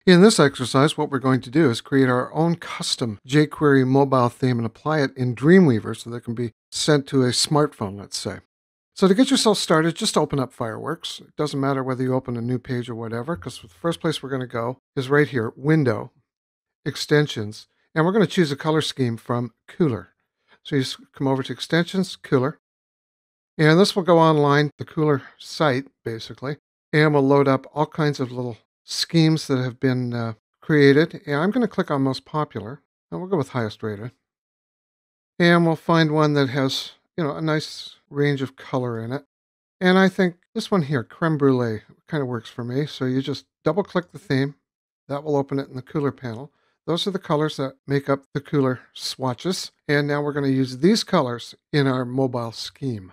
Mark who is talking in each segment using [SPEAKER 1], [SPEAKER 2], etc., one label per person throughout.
[SPEAKER 1] In this exercise, what we're going to do is create our own custom jQuery mobile theme and apply it in Dreamweaver so that it can be sent to a smartphone, let's say. So to get yourself started, just open up Fireworks. It doesn't matter whether you open a new page or whatever, because the first place we're going to go is right here, Window, Extensions, and we're going to choose a color scheme from Cooler. So you just come over to Extensions, Cooler, and this will go online, the Cooler site, basically, and we'll load up all kinds of little schemes that have been created. And I'm going to click on most popular, and we'll go with highest rated. And we'll find one that has, a nice range of color in it. And I think this one here, Creme Brulee, kind of works for me. So you just double click the theme. That will open it in the Cooler panel. Those are the colors that make up the Cooler swatches. And now we're going to use these colors in our mobile scheme.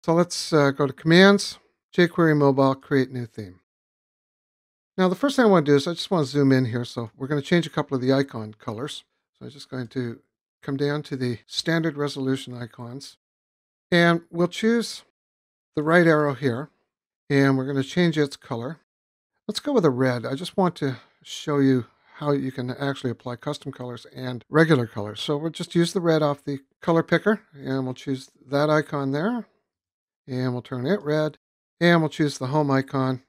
[SPEAKER 1] So let's go to Commands, jQuery Mobile, Create New Theme. Now, the first thing I want to do is I just want to zoom in here. So we're going to change a couple of the icon colors. So I'm just going to come down to the standard resolution icons. And we'll choose the right arrow here. And we're going to change its color. Let's go with a red. I just want to show you how you can actually apply custom colors and regular colors. So we'll just use the red off the color picker. And we'll choose that icon there. And we'll turn it red. And we'll choose the home icon.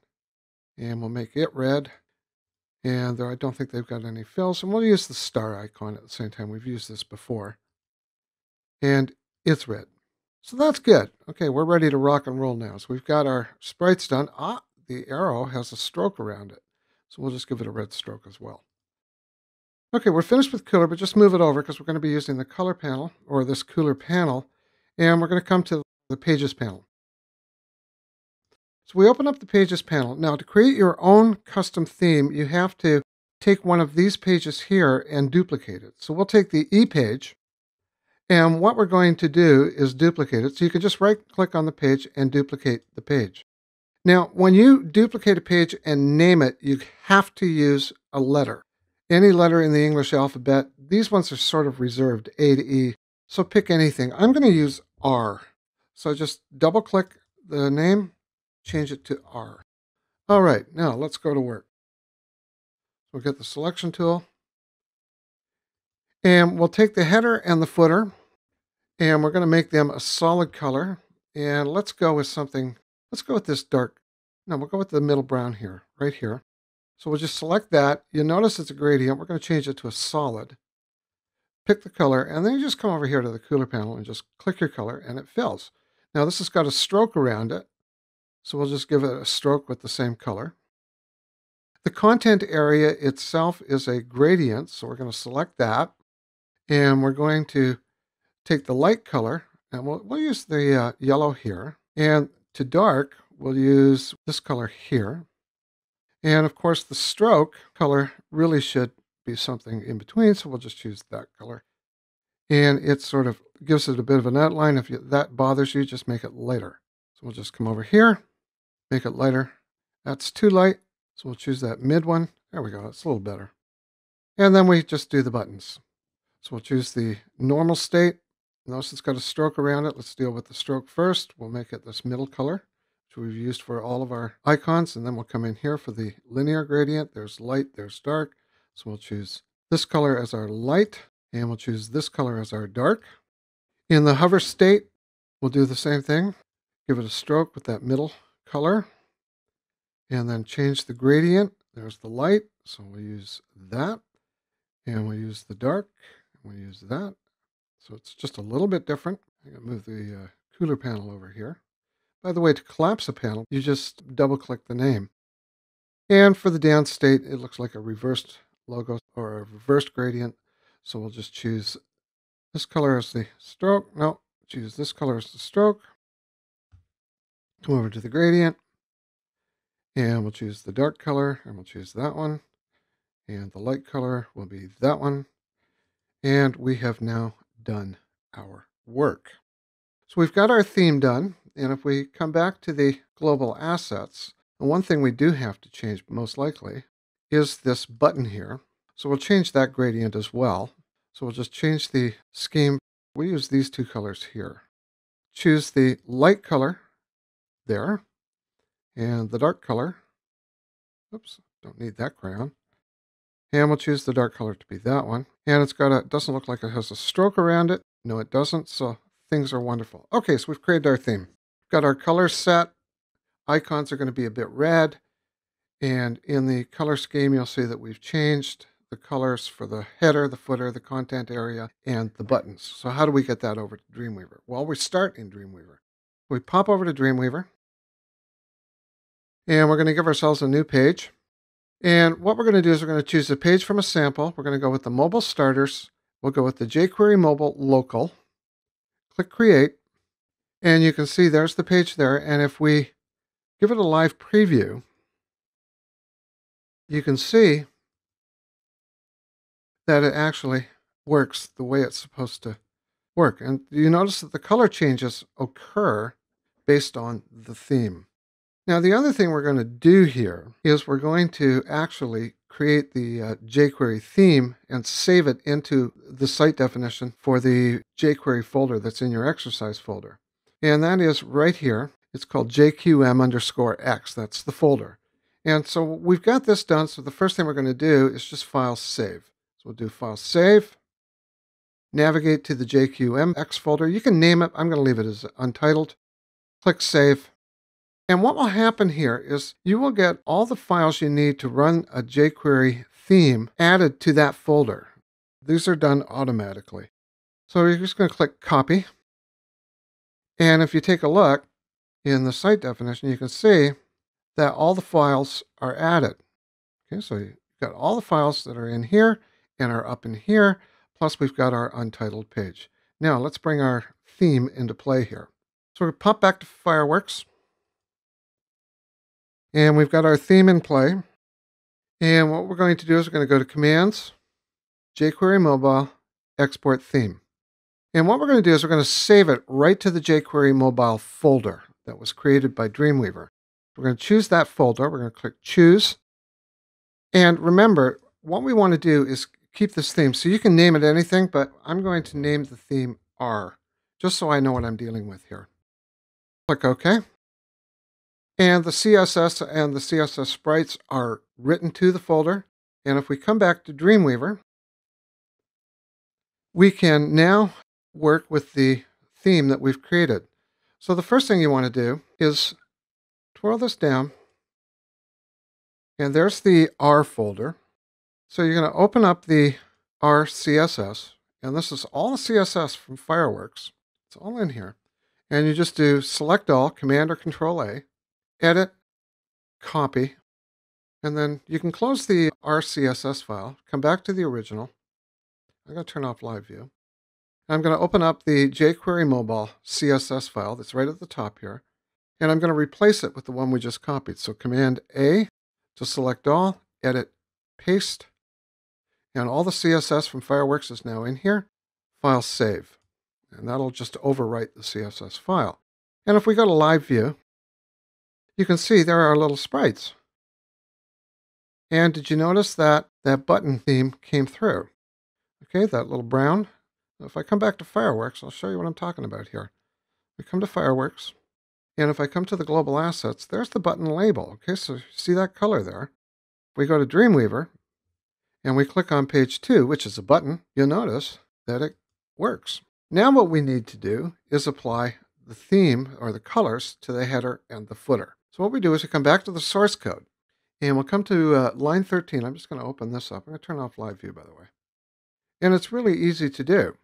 [SPEAKER 1] And we'll make it red. And there, I don't think they've got any fills. And we'll use the star icon at the same time. We've used this before. And it's red. So that's good. Okay, we're ready to rock and roll now. So we've got our sprites done. The arrow has a stroke around it. So we'll just give it a red stroke as well. Okay, we're finished with Cooler, but just move it over because we're going to be using the color panel, or this Cooler panel. And we're going to come to the Pages panel. So we open up the Pages panel. Now, to create your own custom theme, you have to take one of these pages here and duplicate it. So we'll take the E page, and what we're going to do is duplicate it. So you can just right-click on the page and duplicate the page. Now, when you duplicate a page and name it, you have to use a letter. Any letter in the English alphabet. These ones are sort of reserved, A to E. So pick anything. I'm going to use R. So just double-click the name. Change it to R. All right, now let's go to work. We'll get the selection tool. And we'll take the header and the footer, and we're going to make them a solid color. And let's go with something, let's go with this dark. No, we'll go with the middle brown here, right here. So we'll just select that. You'll notice it's a gradient. We're going to change it to a solid. Pick the color, and then you just come over here to the Cooler panel and just click your color, and it fills. Now this has got a stroke around it. So we'll just give it a stroke with the same color. The content area itself is a gradient, so we're going to select that. And we're going to take the light color, and we'll use the yellow here. And to dark, we'll use this color here. And of course, the stroke color really should be something in between, so we'll just choose that color. And it sort of gives it a bit of an outline. If that bothers you, just make it lighter. So we'll just come over here. Make it lighter. That's too light, so we'll choose that mid one. There we go, that's a little better. And then we just do the buttons. So we'll choose the normal state. Notice it's got a stroke around it. Let's deal with the stroke first. We'll make it this middle color, which we've used for all of our icons. And then we'll come in here for the linear gradient. There's light, there's dark. So we'll choose this color as our light, and we'll choose this color as our dark. In the hover state, we'll do the same thing. Give it a stroke with that middle color, and then change the gradient. There's the light, so we'll use that, and we'll use the dark, and we'll use that. So it's just a little bit different. I'm going to move the Cooler panel over here. By the way, to collapse a panel, you just double-click the name. And for the down state, it looks like a reversed logo or a reversed gradient. So we'll just choose this color as the stroke. No, choose this color as the stroke. Come over to the gradient, and we'll choose the dark color, and we'll choose that one. And the light color will be that one. And we have now done our work. So we've got our theme done. And if we come back to the global assets, the one thing we do have to change, most likely, is this button here. So we'll change that gradient as well. So we'll just change the scheme. We use these two colors here. Choose the light color there, and the dark color. Oops, don't need that crayon. And we'll choose the dark color to be that one. And it's got a, doesn't look like it has a stroke around it. No, it doesn't. So things are wonderful. Okay, so we've created our theme. Got our colors set. Icons are going to be a bit red. And in the color scheme, you'll see that we've changed the colors for the header, the footer, the content area, and the buttons. So how do we get that over to Dreamweaver? Well, we start in Dreamweaver. We pop over to Dreamweaver, and we're going to give ourselves a new page. And what we're going to do is we're going to choose a page from a sample. We're going to go with the mobile starters. We'll go with the jQuery mobile local. Click Create, and you can see there's the page there. And if we give it a live preview, you can see that it actually works the way it's supposed to work. And you notice that the color changes occur based on the theme. Now, the other thing we're going to do here is we're going to actually create the jQuery theme and save it into the site definition for the jQuery folder that's in your exercise folder. And that is right here. It's called JQM_X. That's the folder. And so we've got this done. So the first thing we're going to do is just file save. So we'll do file save. Navigate to the JQMX folder. You can name it. I'm going to leave it as untitled. Click save. And what will happen here is you will get all the files you need to run a jQuery theme added to that folder. These are done automatically. So you're just going to click copy. And if you take a look in the site definition, you can see that all the files are added. Okay, so you've got all the files that are in here and are up in here, plus we've got our untitled page. Now let's bring our theme into play here. So we pop back to Fireworks. And we've got our theme in play. And what we're going to do is we're going to go to Commands, jQuery Mobile, Export Theme. And what we're going to do is we're going to save it right to the jQuery Mobile folder that was created by Dreamweaver. We're going to choose that folder. We're going to click Choose. And remember, what we want to do is keep this theme. So you can name it anything, but I'm going to name the theme R, just so I know what I'm dealing with here. Click OK. And the CSS and the CSS sprites are written to the folder. And if we come back to Dreamweaver, we can now work with the theme that we've created. So the first thing you want to do is twirl this down. And there's the R folder. So you're going to open up the R CSS. And this is all the CSS from Fireworks. It's all in here. And you just do Select All, Command or Control A. Edit, copy, and then you can close the RCSS file, come back to the original. I'm going to turn off live view. I'm going to open up the jQuery mobile CSS file that's right at the top here, and I'm going to replace it with the one we just copied. So Command A to select all, edit, paste, and all the CSS from Fireworks is now in here. File save, and that'll just overwrite the CSS file. And if we go to live view, you can see there are little sprites. And did you notice that that button theme came through? Okay, that little brown. If I come back to Fireworks, I'll show you what I'm talking about here. We come to Fireworks, and if I come to the global assets, there's the button label. Okay, so see that color there? We go to Dreamweaver, and we click on page 2, which is a button. You'll notice that it works. Now what we need to do is apply the theme or the colors to the header and the footer. So what we do is we come back to the source code, and we'll come to line 13. I'm just going to open this up. I'm going to turn off live view, by the way. And it's really easy to do.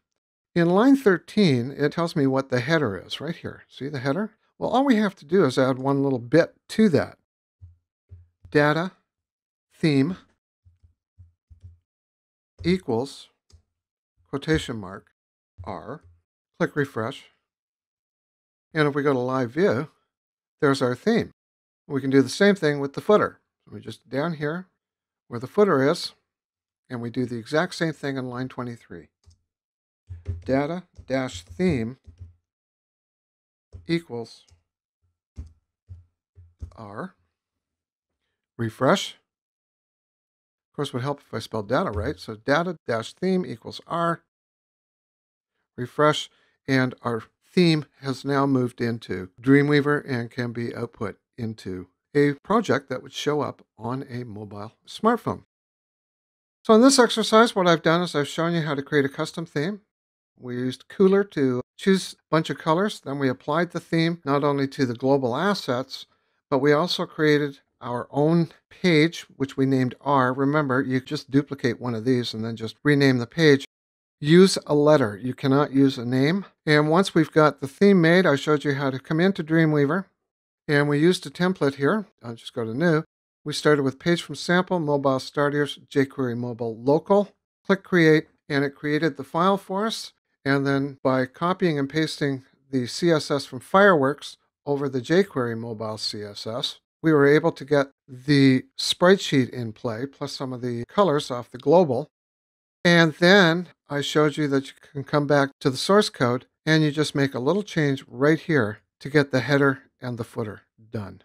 [SPEAKER 1] In line 13, it tells me what the header is right here. See the header? Well, all we have to do is add one little bit to that. Data theme equals quotation mark R. Click refresh. And if we go to live view, there's our theme. We can do the same thing with the footer. We just down here where the footer is, and we do the exact same thing in line 23. Data-theme equals R. Refresh. Of course, it would help if I spelled data right. So data-theme equals R. Refresh, and our theme has now moved into Dreamweaver and can be output into a project that would show up on a mobile smartphone. So in this exercise, what I've done is I've shown you how to create a custom theme. We used Cooler to choose a bunch of colors. Then we applied the theme not only to the global assets, but we also created our own page, which we named R. Remember, you just duplicate one of these and then just rename the page. Use a letter. You cannot use a name. And once we've got the theme made, I showed you how to come into Dreamweaver. And we used a template here. I'll just go to New. We started with Page from Sample, Mobile Starters, jQuery Mobile Local. Click Create, and it created the file for us. And then by copying and pasting the CSS from Fireworks over the jQuery Mobile CSS, we were able to get the sprite sheet in play, plus some of the colors off the global. And then I showed you that you can come back to the source code and you just make a little change right here to get the header and the footer done.